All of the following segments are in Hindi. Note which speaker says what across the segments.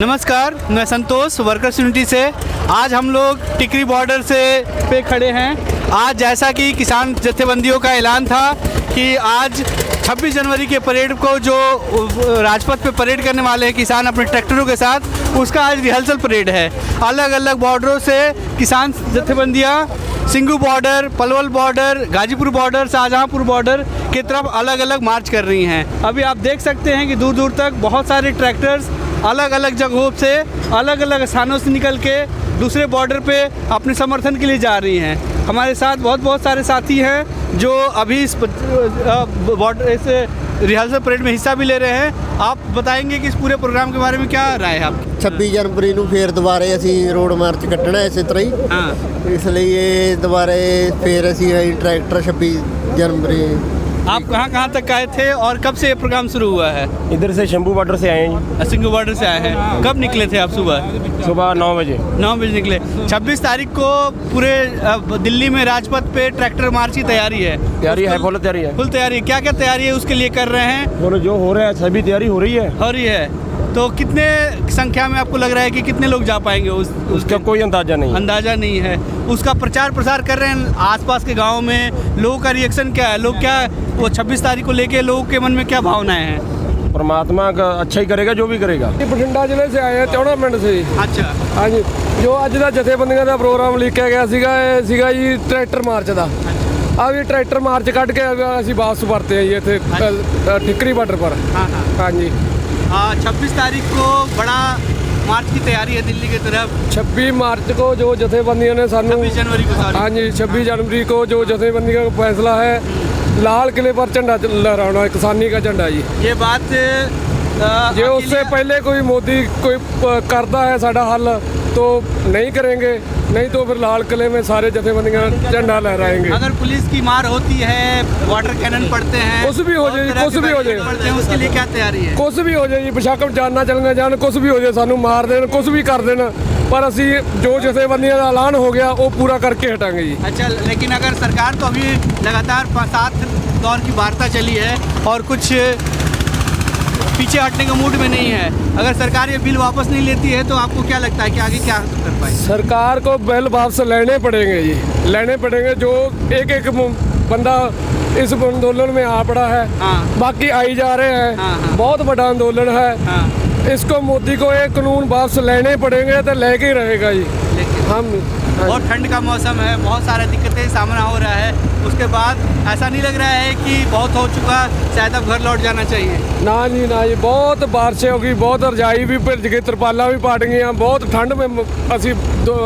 Speaker 1: नमस्कार, मैं संतोष वर्कर्स यूनिटी से। आज हम लोग टिकरी बॉर्डर पे खड़े हैं। आज जैसा कि किसान जत्थेबंदियों का ऐलान था कि आज 26 जनवरी के परेड को जो राजपथ पे परेड करने वाले हैं किसान अपने ट्रैक्टरों के साथ, उसका आज रिहर्सल परेड है। अलग अलग बॉर्डरों से किसान जत्थेबंदियाँ Singhu border, Palwal border, Ghazipur border, Shahjahanpur border की तरफ अलग अलग मार्च कर रही हैं। अभी आप देख सकते हैं कि दूर दूर तक बहुत सारे ट्रैक्टर्स अलग अलग जगहों से, अलग अलग स्थानों से निकल के दूसरे बॉर्डर पे अपने समर्थन के लिए जा रही हैं। हमारे साथ बहुत सारे साथी हैं जो अभी इस बॉर्डर इस रिहर्सल परेड में हिस्सा भी ले रहे हैं। आप बताएंगे कि इस पूरे प्रोग्राम के बारे में क्या राय है आपकी?
Speaker 2: 26 जनवरी ਨੂੰ ਫੇਰ ਦੁਬਾਰੇ ਅਸੀਂ ਰੋਡ ਮਾਰਚ ਕੱਢਣਾ ਇਸੇ ਤਰ੍ਹਾਂ ਹੀ।
Speaker 1: हाँ,
Speaker 2: ਇਸ ਲਈ ਇਹ ਦੁਬਾਰੇ ਫੇਰ ਅਸੀਂ ਟਰੈਕਟਰ 26 जनवरी।
Speaker 1: आप कहाँ तक आए थे और कब से ये प्रोग्राम शुरू हुआ है?
Speaker 3: इधर से शंभू बॉर्डर से आए हैं जी।
Speaker 1: सिंगू बॉर्डर से आए हैं। कब निकले थे आप?
Speaker 3: सुबह 9 बजे।
Speaker 1: 9 बजे निकले। 26 तारीख को पूरे दिल्ली में राजपथ पे ट्रैक्टर मार्च की तैयारी है।
Speaker 3: तैयारी है, फुल तैयारी है।
Speaker 1: फुल तैयारी। क्या क्या तैयारी है उसके लिए कर रहे हैं?
Speaker 3: बोलो जो हो रहा है सभी तैयारी हो रही है।
Speaker 1: हो रही है। तो कितने संख्या में आपको लग रहा है कि कितने लोग जा पाएंगे?
Speaker 3: उसका कोई अंदाजा नहीं।
Speaker 1: अंदाजा नहीं है। उसका प्रचार प्रसार कर रहे हैं आसपास के गाँव में। लोगों का रिएक्शन क्या है? लोग क्या वो 26 तारीख को लेके लोगों के मन में क्या भावनाएं हैं?
Speaker 3: परमात्मा का अच्छा ही करेगा, जो भी करेगा।
Speaker 4: ਬਠਿੰਡਾ ਜ਼ਿਲ੍ਹੇ ਸੇ ਆਏ ਆ 14 ਪਿੰਡ ਸੇ।
Speaker 1: अच्छा,
Speaker 4: ਹਾਂਜੀ, ਜੋ ਅੱਜ ਦਾ ਜਥੇਬੰਦੀਆਂ ਦਾ ਪ੍ਰੋਗਰਾਮ ਲਿਖਿਆ ਗਿਆ ਸੀਗਾ, ਇਹ ਸੀਗਾ ਜੀ ਟਰੈਕਟਰ ਮਾਰਚ ਦਾ। ਆ ਵੀ ਟਰੈਕਟਰ ਮਾਰਚ ਕੱਢ ਕੇ ਅਸੀਂ ਵਾਪਸ ਵਰਤੇ ਆ ਜੀ ਇੱਥੇ ਠਿਕਰੀ ਬਾਰਡਰ ਪਰ।
Speaker 1: हाँ हाँ।
Speaker 4: ਹਾਂਜੀ,
Speaker 1: 26 तारीख को बड़ा मार्च की तैयारी है दिल्ली की तरफ।
Speaker 4: 26 मार्च को जो जथेबंदियों ने सानू
Speaker 1: 26 जनवरी को sorry।
Speaker 4: हाँ जी 26 जनवरी को जो जथेबंदियों का फैसला है, लाल किले पर झंडा लहराना है, किसानी का झंडा जी।
Speaker 1: ये बात
Speaker 4: जो उससे पहले कोई मोदी कोई करता है साड़ा हल तो नहीं करेंगे, नहीं तो फिर लाल किले में सारे जथेबंदियां झंडा लहराएंगे।
Speaker 1: अगर पुलिस की मार होती है, वाटर कैनन पड़ते हैं,
Speaker 4: कुछ भी हो जाए,
Speaker 1: और तरह
Speaker 4: कुछ
Speaker 1: के
Speaker 4: भी हो जाए।
Speaker 1: बैरिकेड पड़ते हैं, उसके लिए क्या तैयारी है?
Speaker 4: कुछ भी हो जाए जी, बेशक जाना चलना जान, कुछ भी हो जाए, सानू मार देन, कुछ भी कर देन, पर असी जो जथेबंदियों का ऐलान हो गया वो पूरा करके हटाएंगे जी।
Speaker 1: अच्छा, लेकिन अगर सरकार तो अभी लगातार 7 दौर की वार्ता चली है और कुछ पीछे हटने के मूड में नहीं है। अगर सरकार ये बिल वापस नहीं लेती है तो आपको क्या लगता है कि आगे क्या कर पाएगी?
Speaker 4: सरकार को बिल वापस लेने पड़ेंगे जी, लेने पड़ेंगे। जो एक एक बंदा इस आंदोलन में आ पड़ा है,
Speaker 1: हाँ।
Speaker 4: बाकी आई जा रहे हैं।
Speaker 1: हाँ, हाँ।
Speaker 4: बहुत बड़ा आंदोलन है।
Speaker 1: हाँ,
Speaker 4: इसको मोदी को एक कानून वापस लेने पड़ेंगे तो लेके ही रहेगा जी।
Speaker 1: लेकिन
Speaker 4: हम
Speaker 1: बहुत ठंड का मौसम है, बहुत सारे दिक्कतें सामना हो रहा है। उसके बाद ऐसा नहीं लग रहा है कि बहुत हो चुका, शायद अब घर लौट जाना चाहिए?
Speaker 4: ना जी ना जी, बहुत बारिशें हो गई, बहुत रजाई भी भिज गई, तरपाला भी पाट गई, बहुत ठंड में असी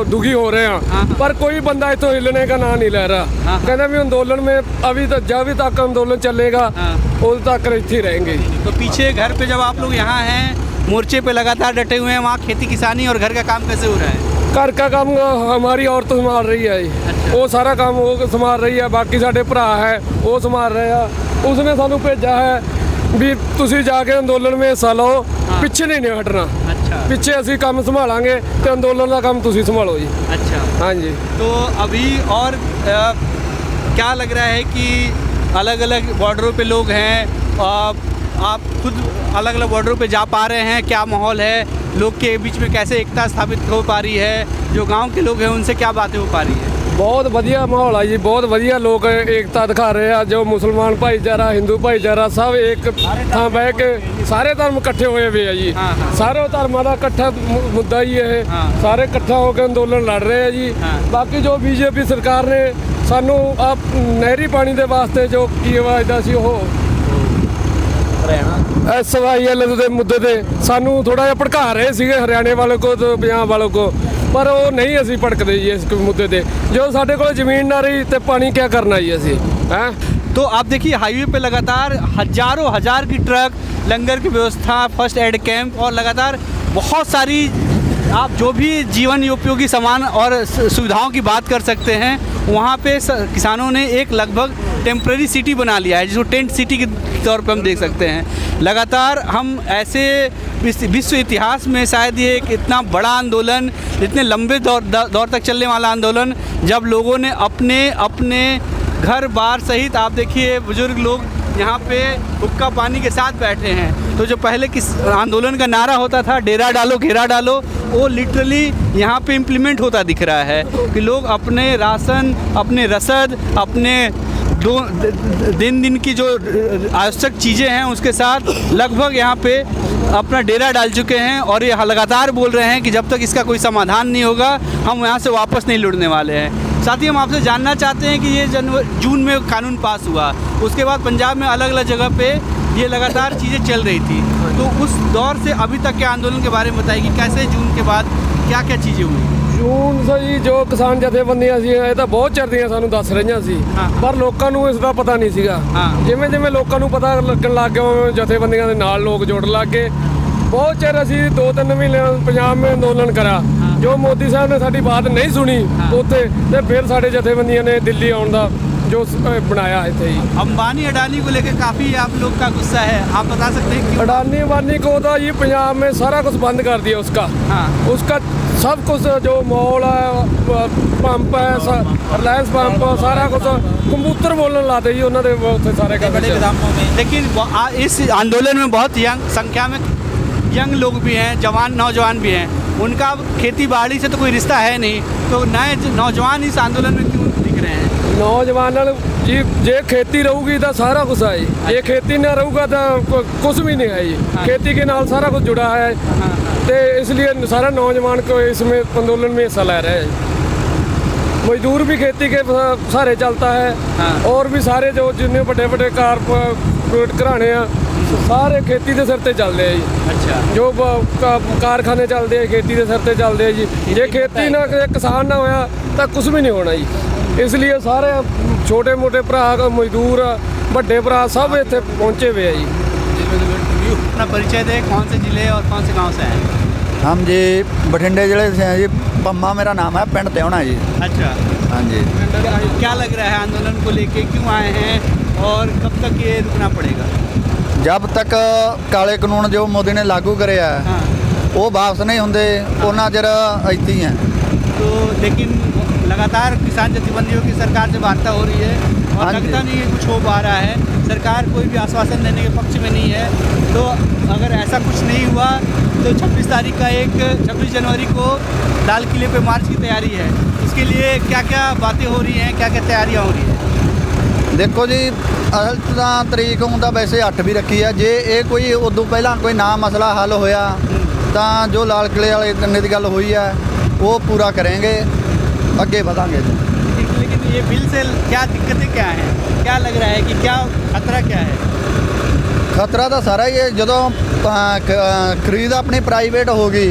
Speaker 4: दुखी हो रहे
Speaker 1: हाँ,
Speaker 4: हैं।
Speaker 1: हाँ।
Speaker 4: पर कोई बंदा इतो हिलने का ना नहीं ले रहा।
Speaker 1: हाँ।
Speaker 4: कहना भी आंदोलन में अभी तक जब तक आंदोलन चलेगा
Speaker 1: हाँ।
Speaker 4: उस तक इत्थे ही रहेंगे।
Speaker 1: तो पीछे घर पे जब आप लोग यहाँ हैं, मोर्चे पे लगातार डटे हुए हैं, वहाँ खेती किसानी और घर का काम कैसे हो रहा है?
Speaker 4: घर का काम हमारी औरत संभाल रही है जी।
Speaker 1: अच्छा।
Speaker 4: वो सारा काम वो संभाल रही है, बाकी साढ़े भरा है वो संभाल रहे हैं। उसने सानू भेजा है भी तुसी जाके अंदोलन में हिस्सा लो,
Speaker 1: हाँ।
Speaker 4: पिछे नहीं हटना।
Speaker 1: अच्छा
Speaker 4: पिछे असी काम संभालांगे तो अंदोलन का काम तुसी संभालो जी।
Speaker 1: अच्छा।
Speaker 4: हाँ जी।
Speaker 1: तो अभी और क्या लग रहा है कि अलग अलग बॉर्डरों पे लोग हैं, आप खुद अलग अलग बॉर्डरों पे जा पा रहे हैं, क्या माहौल है? लोग के बीच में कैसे एकता स्थापित हो पा रही है? जो गांव के लोग हैं उनसे क्या बातें हो पा रही है?
Speaker 4: बहुत बढ़िया माहौल है जी, बहुत बढ़िया लोग एकता दिखा रहे हैं। जो मुसलमान भाईचारा, हिंदू भाईचारा सब एक थां बह के सारे धर्म इकट्ठे हुए हुए हैं जी।
Speaker 1: हाँ, हाँ।
Speaker 4: सारे धर्मां का इकट्ठा मुद्दा ही है।
Speaker 1: हाँ।
Speaker 4: सारे इकट्ठा होकर अंदोलन लड़ रहे हैं जी।
Speaker 1: हाँ।
Speaker 4: बाकी जो बीजेपी सरकार ने सानू आप नहरी पानी के वास्ते जो की आवाज़ सी SYL के मुद्दे ते सानू थोड़ा जिहा भड़का रहे सीगे, हरियाणे वालों को तो पंजाब वालों को, पर वो नहीं असी भड़कते जी इस मुद्दे ते। जो साढ़े को जमीन ना रही तो पानी क्या करना जी असी हैं।
Speaker 1: तो आप देखिए हाईवे पे लगातार हजारों हजार की ट्रक, लंगर की व्यवस्था, फर्स्ट एड कैंप और लगातार बहुत सारी आप जो भी जीवन उपयोगी सामान और सुविधाओं की बात कर सकते हैं, वहाँ पे किसानों ने एक लगभग टेम्प्रेरी सिटी बना लिया है, जिसको टेंट सिटी के तौर पे हम देख सकते हैं। लगातार हम ऐसे विश्व इतिहास में शायद ये एक इतना बड़ा आंदोलन, इतने लंबे दौर तक चलने वाला आंदोलन, जब लोगों ने अपने अपने घर बार सहित, आप देखिए बुजुर्ग लोग यहाँ पे हुक्का पानी के साथ बैठे हैं। तो तो जो पहले किस आंदोलन का नारा होता था, डेरा डालो घेरा डालो, वो लिटरली यहाँ पे इम्प्लीमेंट होता दिख रहा है कि लोग अपने राशन, अपने रसद, अपने दिन की जो आवश्यक चीज़ें हैं उसके साथ लगभग यहाँ पे अपना डेरा डाल चुके हैं। और ये लगातार बोल रहे हैं कि जब तक इसका कोई समाधान नहीं होगा हम यहाँ से वापस नहीं लौटने वाले हैं। साथ ही हम आपसे जानना चाहते हैं कि ये जून में कानून पास हुआ, उसके बाद पंजाब में अलग अलग जगह पे ये लगातार चीज़ें चल रही थी, तो उस दौर से अभी तक के आंदोलन के बारे में बताइए कि कैसे जून के बाद क्या क्या चीज़ें हुई।
Speaker 4: ਜੂਨ ਜੀ ਜੋ ਕਿਸਾਨ ਜਥੇਬੰਦੀਆਂ ਸੀ ਇਹ ਤਾਂ ਬਹੁਤ ਚਿਰ ਦੀਆਂ ਸਾਨੂੰ ਦੱਸ ਰਹੀਆਂ ਸੀ, ਪਰ ਲੋਕਾਂ ਨੂੰ ਇਸ ਦਾ ਪਤਾ ਨਹੀਂ ਸੀਗਾ। ਜਿਵੇਂ ਜਿਵੇਂ ਲੋਕਾਂ ਨੂੰ ਪਤਾ ਲੱਗਣ ਲੱਗ ਗਿਆ ਉਵੇਂ ਜਥੇਬੰਦੀਆਂ ਦੇ ਨਾਲ ਲੋਕ ਜੁੜਨ ਲੱਗ ਗਏ। ਬਹੁਤ ਚਿਰ ਅਸੀਂ 2-3 ਮਹੀਨੇ ਪੰਜਾਬ में ਅੰਦੋਲਨ ਕਰਾ, ਜੋ ਮੋਦੀ ਸਾਹਿਬ ਨੇ ਸਾਡੀ ਬਾਤ ਨਹੀਂ ਸੁਣੀ ਉੱਥੇ, ਤੇ ਫਿਰ ਸਾਡੇ ਜਥੇਬੰਦੀਆਂ ਨੇ ਦਿੱਲੀ ਆਉਣ ਦਾ जो बनाया है थे।
Speaker 1: अंबानी अडानी को लेकर काफ़ी आप लोग का गुस्सा है, आप बता सकते हैं कि
Speaker 4: अडानी को तो ये पंजाब में सारा कुछ बंद कर दिया उसका। उसका सब कुछ जो मॉल है, पंप है, रिलायंस पंप, सारा कुछ कबूतर बोलने लाते जी उन्होंने उत्थे सारे
Speaker 1: बड़े दामों में। लेकिन इस आंदोलन में बहुत यंग संख्या में यंग लोग भी हैं, जवान नौजवान भी हैं, उनका खेती बाड़ी से तो कोई रिश्ता है नहीं, तो नए नौजवान इस आंदोलन में क्यों दिख रहे हैं?
Speaker 4: नौजवान जी जे खेती रहूगी तो सारा कुछ है जी, जे खेती ना रहूगा तो कुछ भी नहीं है जी। खेती के नाल सारा कुछ जुड़ा है, तो इसलिए सारा नौजवान को इसमें आंदोलन में हिस्सा ले रहे हैं। मजदूर भी खेती के सहारे चलता है, और भी सारे जो जिन्ने बड़े बड़े कारपोरेट घराने हैं सारे खेती के सिर ते चलते हैं जी।
Speaker 1: अच्छा,
Speaker 4: जो कारखाने चलते हैं खेती के सिर ते चलते हैं जी। जे खेती ना किसान ना होया तो कुछ भी नहीं होना जी। इसलिए सारे छोटे मोटे भरा, मजदूर, बड़े भरा सब इतने पहुँचे हुए हैं जी।
Speaker 1: अपना परिचय दें, कौन से ज़िले और कौन से गांव से हैं?
Speaker 2: हम जी बठिंडे जिले से हैं जी, पम्मा मेरा नाम है, पिंड त्योना जी।
Speaker 1: अच्छा,
Speaker 2: हाँ जी।
Speaker 1: क्या लग रहा है आंदोलन को लेके, क्यों आए हैं और कब तक ये रुकना पड़ेगा?
Speaker 2: जब तक काले कानून जो मोदी ने लागू करे है वो वापस नहीं होंगे उन्ना चिर इतनी है।
Speaker 1: तो लेकिन लगातार किसान जथेबंदियों की सरकार से वार्ता हो रही है और लगता नहीं है कुछ हो पा रहा है, सरकार कोई भी आश्वासन देने के पक्ष में नहीं है। तो अगर ऐसा कुछ नहीं हुआ तो 26 जनवरी को लाल किले पे मार्च की तैयारी है, इसके लिए क्या क्या बातें हो रही हैं, क्या क्या तैयारियाँ हो रही हैं?
Speaker 2: देखो जी असल तरीक हूँ वैसे 8 भी रखी है, जे ये कोई उदों पहला कोई ना मसला हल होया तो जो लाल किले वाले गन्ने की गल हुई है वो पूरा करेंगे, अगे बढ़ांगे।
Speaker 1: लेकिन ये बिल से क्या दिक्कतें क्या हैं, क्या लग रहा है कि क्या खतरा क्या है?
Speaker 2: खतरा तो सारा ही है, जो खरीद अपनी प्राइवेट होगी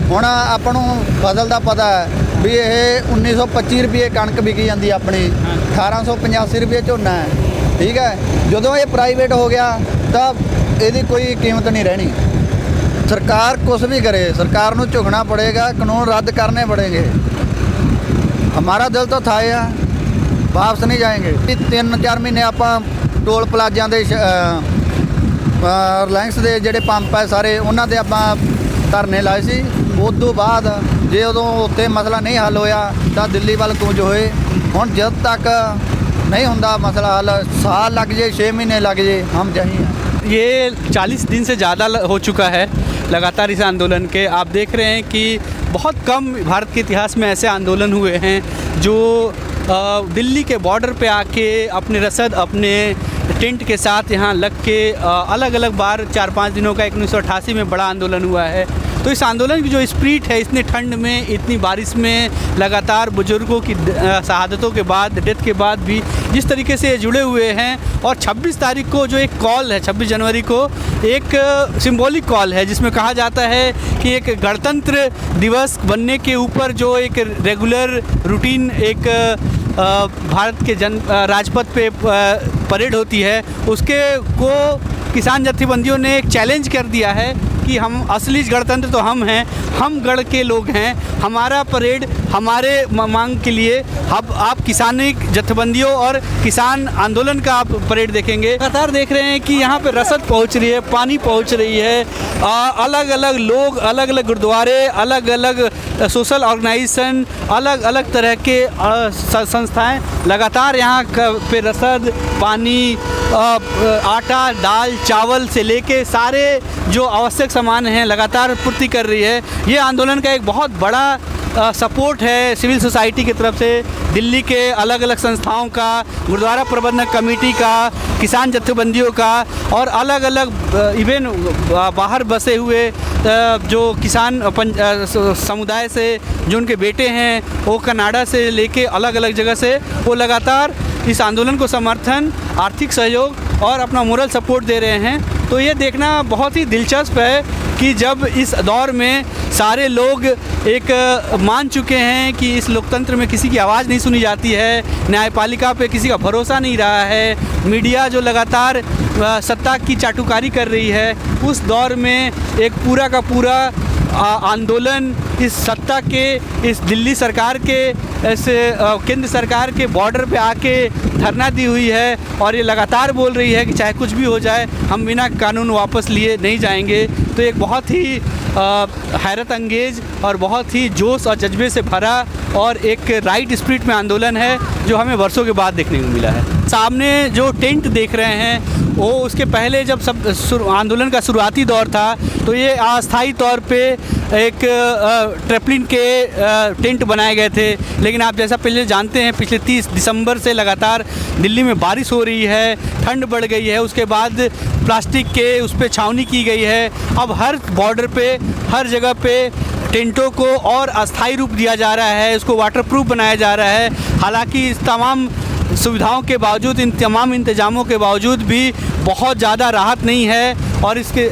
Speaker 2: ਹੁਣ ਆਪਾਂ ਨੂੰ ਫਸਲ ਦਾ ਪਤਾ ਹੈ ਵੀ ਇਹ 1925 ਰੁਪਏ ਕਣਕ ਵਿਕੀ ਜਾਂਦੀ ਆਪਣੀ, 1885 ਰੁਪਏ ਝੋਨਾ ਹੈ, ਠੀਕ ਹੈ। ਜਦੋਂ ਇਹ ਪ੍ਰਾਈਵੇਟ ਹੋ ਗਿਆ ਤਾਂ ਇਹਦੀ ਕੋਈ ਕੀਮਤ नहीं रहनी। सरकार कुछ भी करे, सरकार ਨੂੰ ਝੁਕਣਾ पड़ेगा, कानून रद्द करने पड़ेंगे। हमारा दिल तो था है, वापस नहीं जाएंगे। 3-4 महीने आप टोल प्लाजा ਦੇ ਰਿਲਾਇੰਸ ਦੇ ਜਿਹੜੇ ਪੰਪ ਹੈ ਸਾਰੇ ਉਹਨਾਂ ਦੇ ਆਪਾਂ ਧਰਨੇ ਲਾਏ ਸੀ। ਉਸ ਤੋਂ ਬਾਅਦ ਜੇ ਉਦੋਂ ਉੱਥੇ ਮਸਲਾ ਨਹੀਂ ਹੱਲ ਹੋਇਆ ਤਾਂ ਦਿੱਲੀ ਵੱਲ ਕੂਚ ਹੋਏ। ਹੁਣ ਜਦ ਤੱਕ नहीं होता मसला हल, साल लग जाए 6 महीने लग जाए, हम चाहिए।
Speaker 1: ये 40 दिन से ज़्यादा हो चुका है लगातार इस आंदोलन के। आप देख रहे हैं कि बहुत कम भारत के इतिहास में ऐसे आंदोलन हुए हैं जो दिल्ली के बॉर्डर पे आके अपने रसद, अपने टेंट के साथ यहाँ लग के अलग अलग बार 4-5 दिनों का 1988 में बड़ा आंदोलन हुआ है। तो इस आंदोलन की जो स्पिरिट है, इतनी ठंड में, इतनी बारिश में, लगातार बुजुर्गों की शहादतों के बाद, डेथ के बाद भी जिस तरीके से ये जुड़े हुए हैं, और 26 तारीख को जो एक कॉल है, 26 जनवरी को एक सिंबॉलिक कॉल है जिसमें कहा जाता है कि एक गणतंत्र दिवस बनने के ऊपर जो एक रेगुलर रूटीन एक भारत के राजपथ पे परेड होती है, उसके को किसान जत्थेबंदियों ने एक चैलेंज कर दिया है कि हम असली गणतंत्र तो हम हैं, हम गढ़ के लोग हैं, हमारा परेड हमारे मांग के लिए आप किसानी जत्थेबंदियों और किसान आंदोलन का आप परेड देखेंगे। लगातार देख रहे हैं कि यहाँ पे रसद पहुँच रही है, पानी पहुँच रही है, अलग अलग लोग, अलग अलग गुरुद्वारे, अलग अलग सोशल ऑर्गेनाइजेशन, अलग अलग तरह के संस्थाएं लगातार यहाँ पे रसद, पानी, आटा, दाल, चावल से लेके सारे जो आवश्यक सामान हैं लगातार पूर्ति कर रही है। ये आंदोलन का एक बहुत बड़ा सपोर्ट है सिविल सोसाइटी की तरफ से, दिल्ली के अलग अलग संस्थाओं का, गुरुद्वारा प्रबंधक कमेटी का, किसान जत्थेबंदियों का और अलग अलग इवन बाहर बसे हुए जो किसान समुदाय से जो उनके बेटे हैं वो कनाडा से लेके अलग अलग जगह से वो लगातार इस आंदोलन को समर्थन, आर्थिक सहयोग और अपना मोरल सपोर्ट दे रहे हैं। तो ये देखना बहुत ही दिलचस्प है कि जब इस दौर में सारे लोग एक मान चुके हैं कि इस लोकतंत्र में किसी की आवाज़ नहीं सुनी जाती है, न्यायपालिका पे किसी का भरोसा नहीं रहा है, मीडिया जो लगातार सत्ता की चाटुकारी कर रही है, उस दौर में एक पूरा का पूरा आंदोलन इस सत्ता के, इस दिल्ली सरकार के, इस केंद्र सरकार के बॉर्डर पे आके धरना दी हुई है और ये लगातार बोल रही है कि चाहे कुछ भी हो जाए हम बिना कानून वापस लिए नहीं जाएंगे। तो एक बहुत ही हैरत अंगेज और बहुत ही जोश और जज्बे से भरा और एक राइट स्पिरिट में आंदोलन है जो हमें वर्षों के बाद देखने को मिला है। सामने जो टेंट देख रहे हैं वो उसके पहले जब सब आंदोलन का शुरुआती दौर था तो ये अस्थायी तौर पे एक ट्रेपलिन के टेंट बनाए गए थे, लेकिन आप जैसा पहले जानते हैं पिछले 30 दिसंबर से लगातार दिल्ली में बारिश हो रही है, ठंड बढ़ गई है, उसके बाद प्लास्टिक के उस पर छावनी की गई है। अब हर बॉर्डर पे हर जगह पे टेंटों को और अस्थायी रूप दिया जा रहा है, उसको वाटरप्रूफ बनाया जा रहा है। हालांकि इस तमाम सुविधाओं के बावजूद, इन तमाम इंतजामों के बावजूद भी बहुत ज़्यादा राहत नहीं है और इसके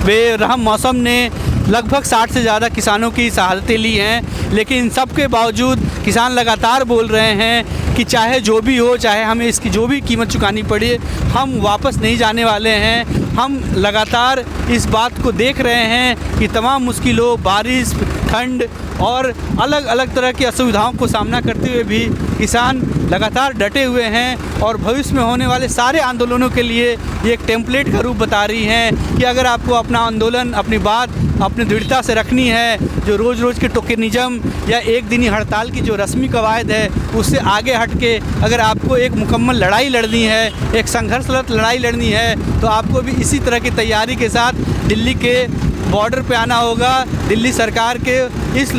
Speaker 1: बेरहम मौसम ने लगभग 60 से ज़्यादा किसानों की शहादतें ली हैं। लेकिन इन सब के बावजूद किसान लगातार बोल रहे हैं कि चाहे जो भी हो, चाहे हमें इसकी जो भी कीमत चुकानी पड़े, हम वापस नहीं जाने वाले हैं। हम लगातार इस बात को देख रहे हैं कि तमाम मुश्किलों, बारिश, ठंड और अलग अलग तरह की असुविधाओं को सामना करते हुए भी किसान लगातार डटे हुए हैं और भविष्य में होने वाले सारे आंदोलनों के लिए ये एक टेम्पलेट का रूप बता रही हैं कि अगर आपको अपना आंदोलन, अपनी बात अपनी दृढ़ता से रखनी है, जो रोज़ रोज़ के टोकनिज़म या एक दिनी हड़ताल की जो रस्मी कवायद है उससे आगे हट के अगर आपको एक मुकम्मल लड़ाई लड़नी है, एक संघर्षरत लड़ाई लड़नी है, तो आपको भी इसी तरह की तैयारी के साथ दिल्ली के बॉर्डर पे आना होगा, दिल्ली सरकार के इस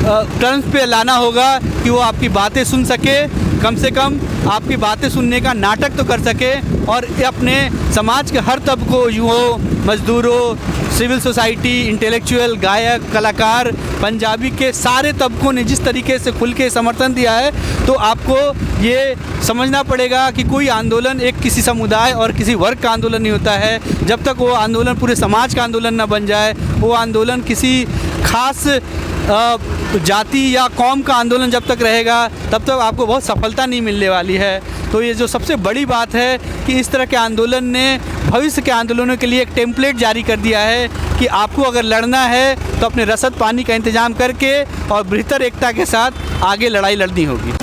Speaker 1: टर्म्स पे लाना होगा कि वो आपकी बातें सुन सके, कम से कम आपकी बातें सुनने का नाटक तो कर सके और अपने समाज के हर तबकों, युवाओं, मजदूरों, सिविल सोसाइटी, इंटेलेक्चुअल, गायक, कलाकार, पंजाबी के सारे तबकों ने जिस तरीके से खुल के समर्थन दिया है, तो आपको ये समझना पड़ेगा कि कोई आंदोलन एक किसी समुदाय और किसी वर्ग का आंदोलन नहीं होता है। जब तक वो आंदोलन पूरे समाज का आंदोलन न बन जाए, वो आंदोलन किसी खास जाति या कौम का आंदोलन जब तक रहेगा तब तक आपको बहुत सफलता नहीं मिलने वाली है। तो ये जो सबसे बड़ी बात है कि इस तरह के आंदोलन ने भविष्य के आंदोलनों के लिए एक टेम्पलेट जारी कर दिया है कि आपको अगर लड़ना है तो अपने रसद पानी का इंतज़ाम करके और बेहतर एकता के साथ आगे लड़ाई लड़नी होगी।